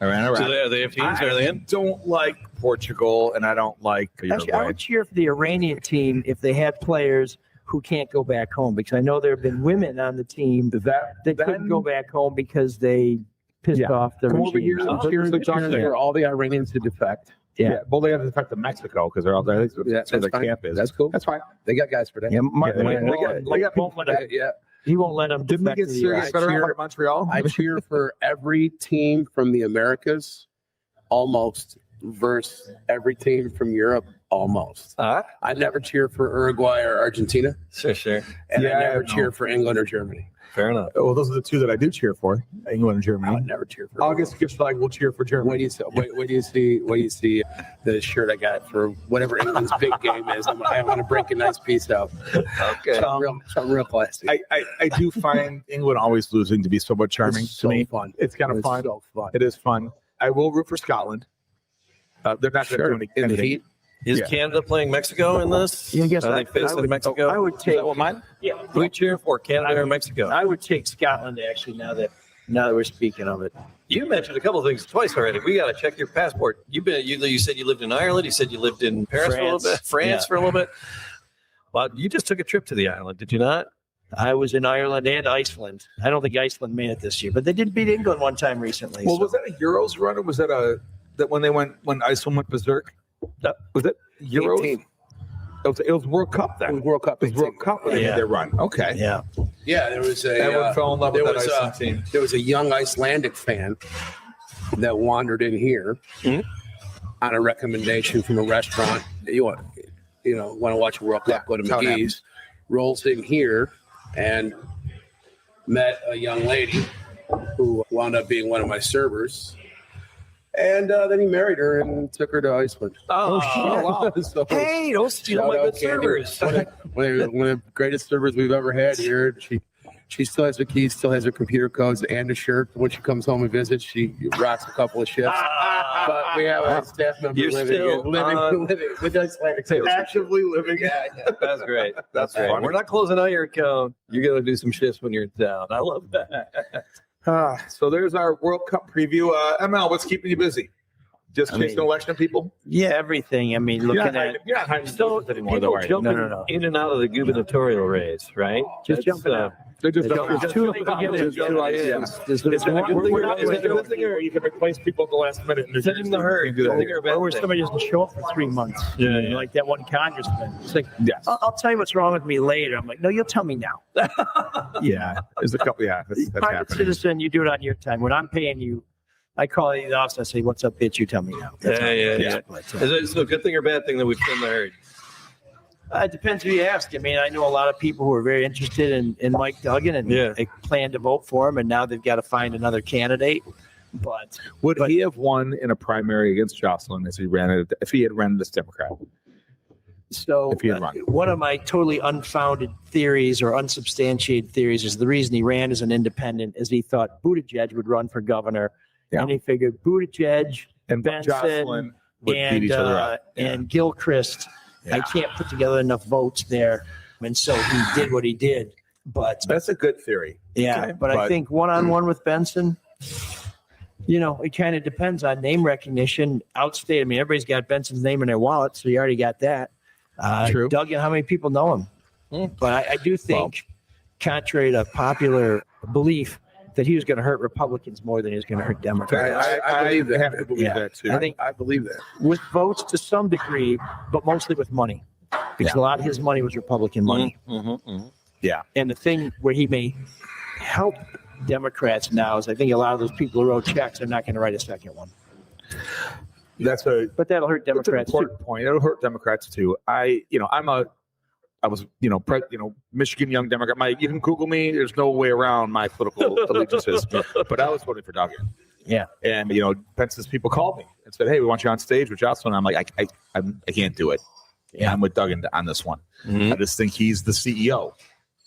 Iran, Iraq. So they have teams? Are they in? Don't like Portugal, and I don't like Actually, I would cheer for the Iranian team if they had players who can't go back home, because I know there have been women on the team that couldn't go back home because they pissed off the Come over regime. here. So- Cheers for all the Iranians to defect. Yeah. Well, they have to defect to Mexico because they're all there. That's where the fine. camp is. That's cool. That's fine. They got guys for that. Yeah, Mark, Yeah, Mark won't let him, Yeah. he won't let them. Didn't we get serious better out of Montreal? I cheer for every team from the Americas, almost, versus every team from Europe, almost. I never cheer for Uruguay or Argentina, Sure. and Yeah, I never no. cheer for England or Germany. Fair enough. Well, those are the two that I do cheer for: England and I would Germany. never cheer for August gets like we'll cheer for Germany. When do you see the shirt I got for whatever England's big game is? I want to break a nice piece out. Okay. Something real classy. I do find England always losing to be so much charming It's to so me. fun. It's kind of It's fun. so fun. It is fun. I will root for Scotland. They're not Sure. going to do In the anything. heat. Is Yeah. Canada playing Mexico in this? Yeah, I guess Are they I facing would- Mexico? I would Is take. that what mine? Yeah, Who we cheer for, Canada or Mexico? I would take Scotland actually. Now that we're speaking of it, You mentioned a couple of things twice already. We got to check your passport. You said you lived in Ireland. You said you lived in Paris for a little bit, France for a little bit. Well, you just took a trip to the island, did you not? I was in Ireland and Iceland. I don't think Iceland made it this year, but they did beat England one time recently. Well, so- was that a Euros run or was that when Iceland went berserk? Was it Euros? 18. It was World Cup then. It was World Cup. It was World Cup when they Yeah. made their run. Okay. Yeah. Yeah, there was a. Everyone fell in love with there that was Iceland team. There was a young Icelandic fan that wandered in here on a recommendation from a restaurant. You want to watch a World Cup? Go to that's how it McGee's. Rolls in here and met a young lady who wound up being one of my servers. And then he married her and took her to Iceland. Oh, wow. So, Hey, don't steal shout my out good Candy. servers. One of the greatest servers we've ever had here. She still has her keys, still has her computer codes and a shirt. When she comes home and visits, she rocks a couple of shifts. But we have a staff member You're living still with Icelandic sales. Actively living. Yeah. That's great. That's That's great. funny. We're not closing out your account. You're going to do some shifts when you're in town. I love that. So there's our World Cup preview. ML, what's keeping you busy? Just chasing election people? Yeah, everything. I mean, looking at You're not hiding So anymore, though, people are you? jumping No. in and out of the gubernatorial race, right? Just jumping out. They're just There's two ideas. There's Is it a good thing we're- or- is it a good thing or you can replace people at the last minute? And Is it in the hurry? You can do that. Good thing or a bad or where thing? somebody doesn't show up for 3 months. Yeah. Like that one congressman. It's like, Yes. I'll tell you what's wrong with me later. I'm like, no, you'll tell me now. Yeah. There's a couple. Yeah. That's Private happening. citizen, you do it on your time. When I'm paying you, I call the office. I say, "What's up, bitch? You tell me now." That's Yeah. all. But, Is it so good thing or bad thing that we've seen the herd? it depends who you ask. I mean, I know a lot of people who are very interested in Mike Duggan and Yeah. they plan to vote for him, and now they've got to find another candidate. But Would he have won in a primary against Jocelyn if he had ran as Democrat? so If he had run. one of my totally unfounded theories or unsubstantiated theories is the reason he ran as an independent is he thought Buttigieg would run for governor, Yeah. and he figured Buttigieg And Benson Jocelyn would beat each other up. and Gilchrist. I Yeah. can't put together enough votes there, and so he did what he did. But That's a good theory. yeah, Okay. but I think one-on-one with Benson, it kind of depends on name recognition. Outstate, I mean, everybody's got Benson's name in their wallet, so you already got that. True. Duggan, how many people know him? But I do think, contrary to popular belief, that he was going to hurt Republicans more than he was going to hurt Democrats. I believe that. have to believe Yeah. that too. I think I believe that. with votes to some degree, but mostly with money, because a lot of his money was Republican money. Yeah. And the thing where he may help Democrats now is I think a lot of those people who wrote checks are not going to write a second one. That's a But that'll hurt That's an Democrats too. important point. It'll hurt Democrats too. I was, Michigan young Democrat. You can Google me. There's no way around my political allegiances. But I was voting for Duggan. Yeah. And Pence's people called me and said, "Hey, we want you on stage with Jocelyn." I'm like, I can't do it. Yeah, I'm with Duggan on this one. I just think he's the CEO.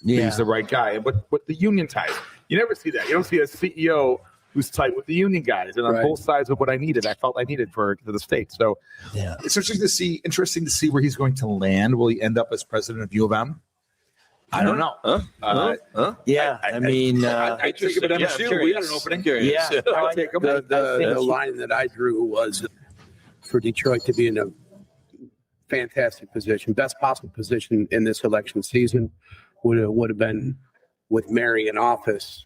Yeah. He's the right guy. But with the union ties, you never see that. You don't see a CEO who's tight with the union guys and on Right. both sides of what I felt I needed for the state. So It's interesting to see where he's going to land. Will he end up as president of U of M? I don't know. Yeah, I mean, I take him at Yeah, MSU. I'm We had an curious. opening. Curious. yeah, no, I take him. The line that I drew was for Detroit to be in a fantastic position, best possible position in this election season would have been with Mary in office,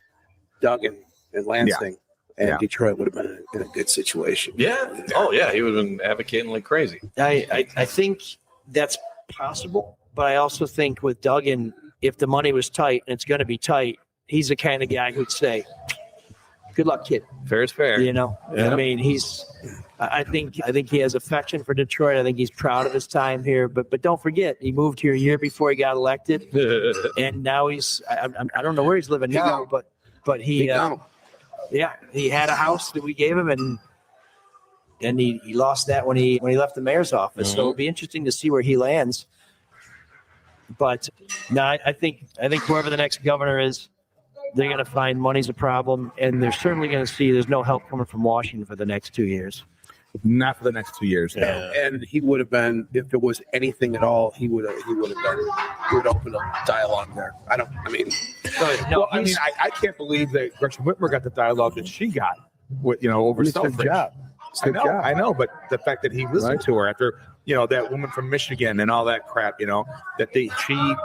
Duggan and Lansing, and Yeah. Detroit would have been in a good situation. Yeah. Oh, yeah. He would have been advocating like crazy. I think that's possible, but I also think with Duggan, if the money was tight, and it's going to be tight, he's the kind of guy who'd say, "Good luck, kid." Fair is fair. You know, Yeah. I mean, I think he has affection for Detroit. I think he's proud of his time here. But don't forget, he moved here a year before he got elected, and now he's I don't know where he's living now, but he he had a house that we gave him, and he lost that when he left the mayor's office. So it'll be interesting to see where he lands. But no, I think whoever the next governor is, they're going to find money's a problem, and they're certainly going to see there's no help coming from Washington for the next 2 years. Not for the next 2 years. Yeah. And he would have been, if there was anything at all, he would have opened up dialogue there. Well, I mean, I can't believe that Gretchen Whitmer got the dialogue that she got with, over It's a good Selfridge. job. I know, but the fact that he listened to her after, that woman from Michigan and all that crap, that she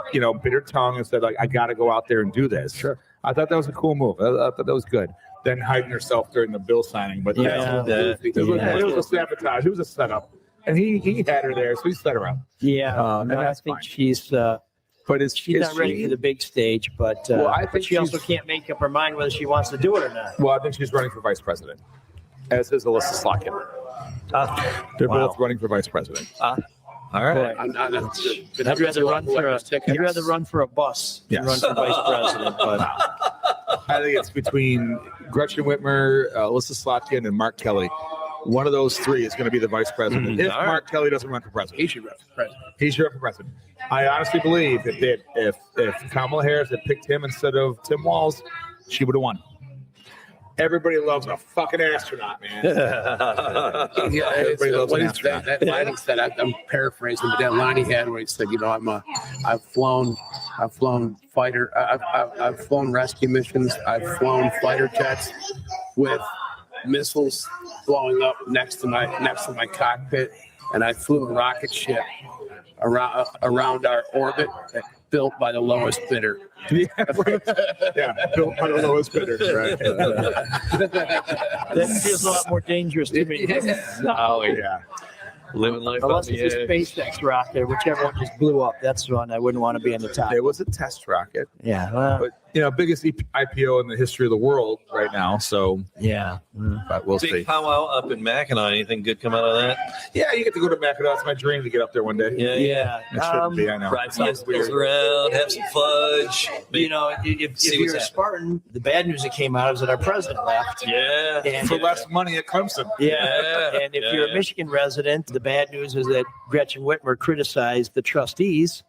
bit her tongue and said, like, I got to go out there and do this. Sure. I thought that was a cool move. I thought that was good. Then hiding herself during the bill signing, but it was a sabotage. It was a setup, and he had her there, so he set her up. Yeah, and I that's think fine. she's She's not ready for the big stage. But I think she also can't make up her mind whether she wants to do it or not. Well, I think she's running for vice president, as is Alyssa Slotkin. They're both running for vice president. All right. I'd rather run for a bus than run for vice president. But I think it's between Gretchen Whitmer, Alyssa Slotkin, and Mark Kelly. One of those three is going to be the vice president. If Mark Kelly doesn't run for president, he should run for president. He should run for president. I honestly believe if Kamala Harris had picked him instead of Tim Walz, she would have won. Everybody loves a fucking astronaut, man. Everybody loves an astronaut. That line he said, I'm paraphrasing, but that line he had where he said, I've flown fighter, I've flown rescue missions, I've flown fighter jets with missiles blowing up next to my cockpit, and I flew a rocket ship around our orbit built by the lowest bidder. Yeah, built by the lowest bidder. Right. that feels a lot more dangerous to me. Oh, yeah. Living life Unless on the it's a edge. SpaceX rocket, whichever one just blew up. That's the one I wouldn't want to be on the top. It was a test rocket, Yeah. Well, but biggest IPO in the history of the world right now. So, yeah. but we'll see. Big powwow up in Mackinac. Anything good come out of that? Yeah, you get to go to Mackinac. It's my dream to get up there one day. Yeah. It shouldn't be. I know. Ride vehicles around, have some fudge. If See you're what's a happening. Spartan, the bad news that came out is that our president left. Yeah. And For less money at Clemson. Yeah, and if you're a Michigan resident, the bad news is that Gretchen Whitmer criticized the trustees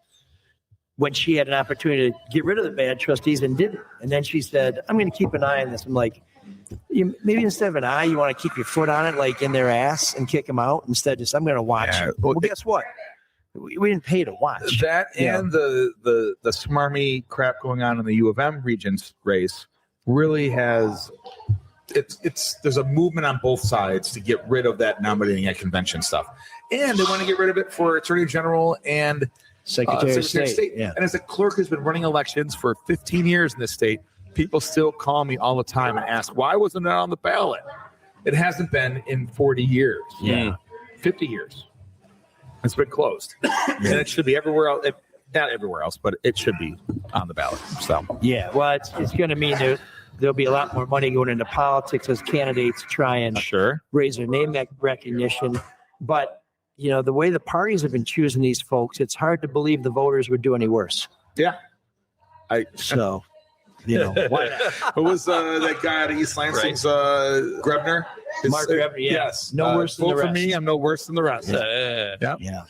when she had an opportunity to get rid of the bad trustees and didn't. And then she said, I'm going to keep an eye on this. I'm like, maybe instead of an eye, you want to keep your foot on it, like in their ass, and kick them out. Instead, just I'm going to watch. Yeah. Well, guess what? We didn't pay to watch. That and the smarmy crap going on in the U of M Regents race really has there's a movement on both sides to get rid of that nominating at convention stuff. And they want to get rid of it for Attorney General and Secretary of State. Yeah. And as a clerk who's been running elections for 15 years in this state, people still call me all the time and ask, why wasn't it on the ballot? It hasn't been in 40 years. Yeah. 50 years. It's been closed. And it should be everywhere else. Not everywhere else, but it should be on the ballot. So Yeah, well, it's going to mean there'll be a lot more money going into politics as candidates try and raise their name recognition. But, the way the parties have been choosing these folks, it's hard to believe the voters would do any worse. yeah. So, why not? Who was that guy at East Lansing's Grebner? Mark Grebner, yeah. Yes. No worse than vote the for rest. me. I'm no worse than the rest. Yeah. Yeah. Yeah.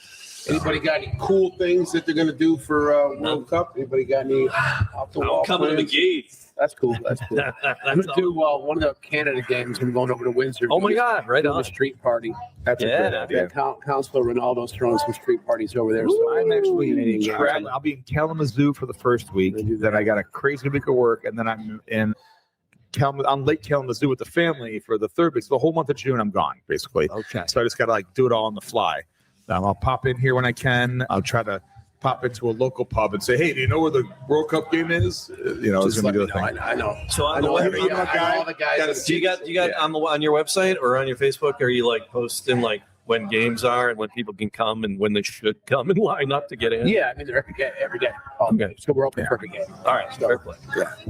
Anybody got any cool things that they're going to do for World Cup? Anybody got any off the wall? I'm coming to plans? McGee. That's cool. That's cool. I'm going to do one of the Canada games. I'm going over to Windsor. Oh my God! Right doing on. a street party. That's a Yeah. good idea. Councilor Ronaldo's throwing some street parties over there. So I'm actually Canadian traveling. games. I'll be in Kalamazoo for the first week. Then I got a crazy week of work, and then I'm in on Lake Kalamazoo with the family for the third week. So the whole month of June, I'm gone basically. Okay. So I just got to do it all on the fly. I'll pop in here when I can. I'll try to pop into a local pub and say, "Hey, do you know where the World Cup game is?" It's Just gonna let be me the know. thing. I know. So I on the know web, every guy. I know all the guys. do you got on your website or on your Facebook? Are you like posting like when games are and when people can come and when they should come and line up to get in? Yeah, I mean they're every day. Okay. So we're open for every game. All right. So- Fair play.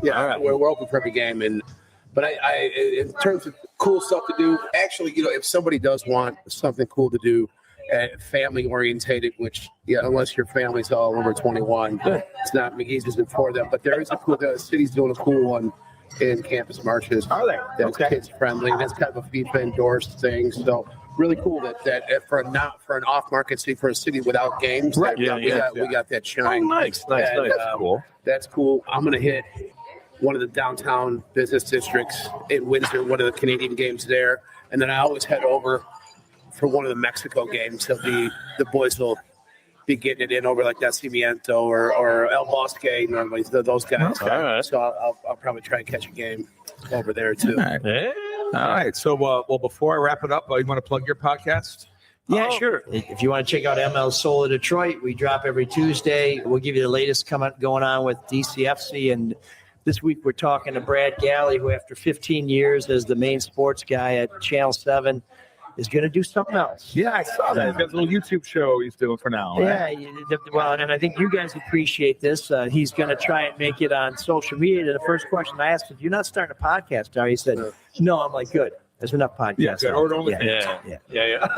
Yeah, All right. we're open for every game. But I, in terms of cool stuff to do, actually, if somebody does want something cool to do, family orientated, which unless your family's all over 21, it's not McGee's isn't for them. But there is a cool. The city's doing a cool one in campus marches. Are they? That's kids friendly. That's kind of a FIFA endorsed thing. So really cool that for an off market city, for a city without games, Right. we got that Oh, shine. nice. And, Cool. That's cool. I'm gonna hit one of the downtown business districts in Windsor, one of the Canadian games there, and then I always head over for one of the Mexico games. The boys will be getting it in over like Nacimiento or El Bosque, normally those guys. All right. So I'll probably try and catch a game over there too. All right. Yeah. All right. So, before I wrap it up, you want to plug your podcast? Yeah, sure. If you want to check out ML Solar Detroit, we drop every Tuesday. We'll give you the latest going on with DCFC. And this week we're talking to Brad Galley, who after 15 years as the main sports guy at Channel 7 is going to do something else. Yeah, I saw that. He's got a little YouTube show he's doing for now. Right? Yeah, well, and I think you guys appreciate this. He's going to try and make it on social media. And the first question I asked him, "You're not starting a podcast, are you?" He said, "No." I'm like, "Good. There's enough podcasts." Yeah, good. Or only Yeah. Yeah.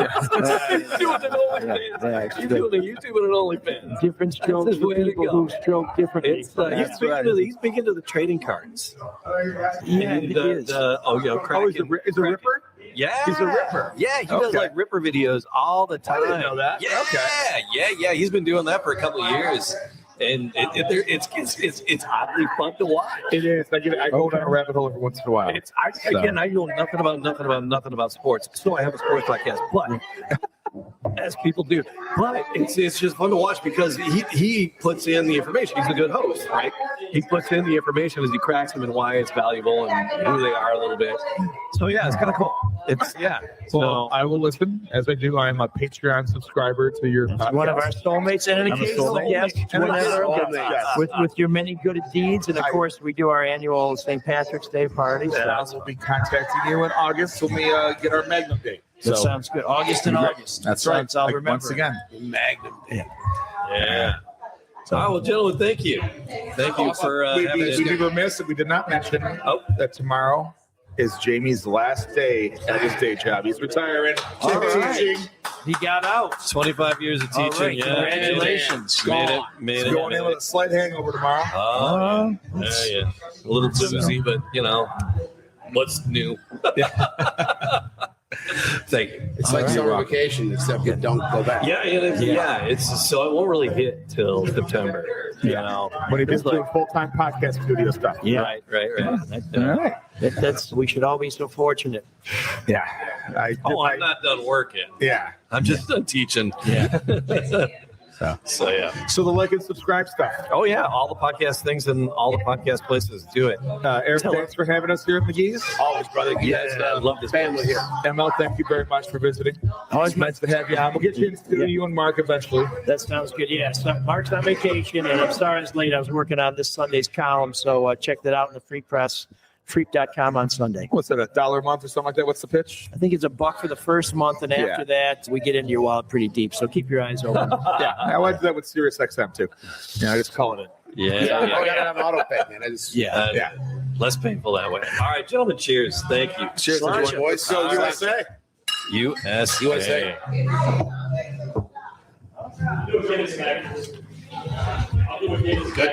He's doing an OnlyFans. He's doing a YouTube and an OnlyFans. Different strokes That's the for way to people go. who stroke differently. He's big into the trading cards. Yeah, And, he is. Is a Ripper? Yeah, He's a Ripper. Yeah, he does Okay. like Ripper videos all the time. I didn't know that. Yeah, Okay. yeah. He's been doing that for a couple of years, and it's oddly fun to watch. It is. I go down a rabbit hole every once in a while. I know nothing about sports, so I have a sports podcast, but as people do. But it's just fun to watch because he puts in the information. He's a good host, right? He puts in the information as he cracks them and why it's valuable and who they are a little bit. So yeah, it's kind of cool. Well, I will listen as I do. I am a Patreon subscriber to your podcast. One of our soulmates and an I'm a occasional soulmate. guest And a whenever, soulmate, yes. with your many good deeds. And of course, we do our annual St. Patrick's Day party. And I will be contacting you in August when we get our Magnum Day. That sounds good. August and August. That's right. I'll Like, remember. once again. Magnum. Yeah. All right, well, gentlemen, thank you. Thank you for We'd having us. be remiss if we did not mention that tomorrow is Jamie's last day at his day job. He's retiring. All right. Teaching. He got out. 25 years of All teaching. right, Yeah, congratulations. Made He's it. going in with a slight hangover tomorrow. Oh, yeah. A little boozy, but what's new? Thank you. It's like summer vacation, except you don't go back. Yeah. It's so it won't really hit till September. When he gets doing full-time podcast studio stuff. Yeah. Right. All right. That's we should all be so fortunate. Yeah. I'm not done working. Yeah. I'm just done teaching. Yeah. So yeah. So the like and subscribe stuff. Oh yeah, all the podcast things and all the podcast places do it. Eric, thanks for having us here at McGee's. Always, brother. You guys I love this family place. here. ML, thank you very much for visiting. Always Nice to have you on. We'll get you in studio, you and Mark eventually. That sounds good. Yeah, so Mark's on vacation, and I'm sorry it's late. I was working on this Sunday's column, so check that out in the Free Press, freep.com on Sunday. What's that, $1 a month or something like that? What's the pitch? I think it's $1 for the first month, and after that, we get into your wallet pretty deep. So keep your eyes open. Yeah, I like that with Sirius XM too. Yeah, I just call it. Yeah. I got it on auto pay, man. I just Yeah. Less painful that way. All right, gentlemen, cheers. Thank you. Cheers, Pleasure. boys. So All USA. USA. Good.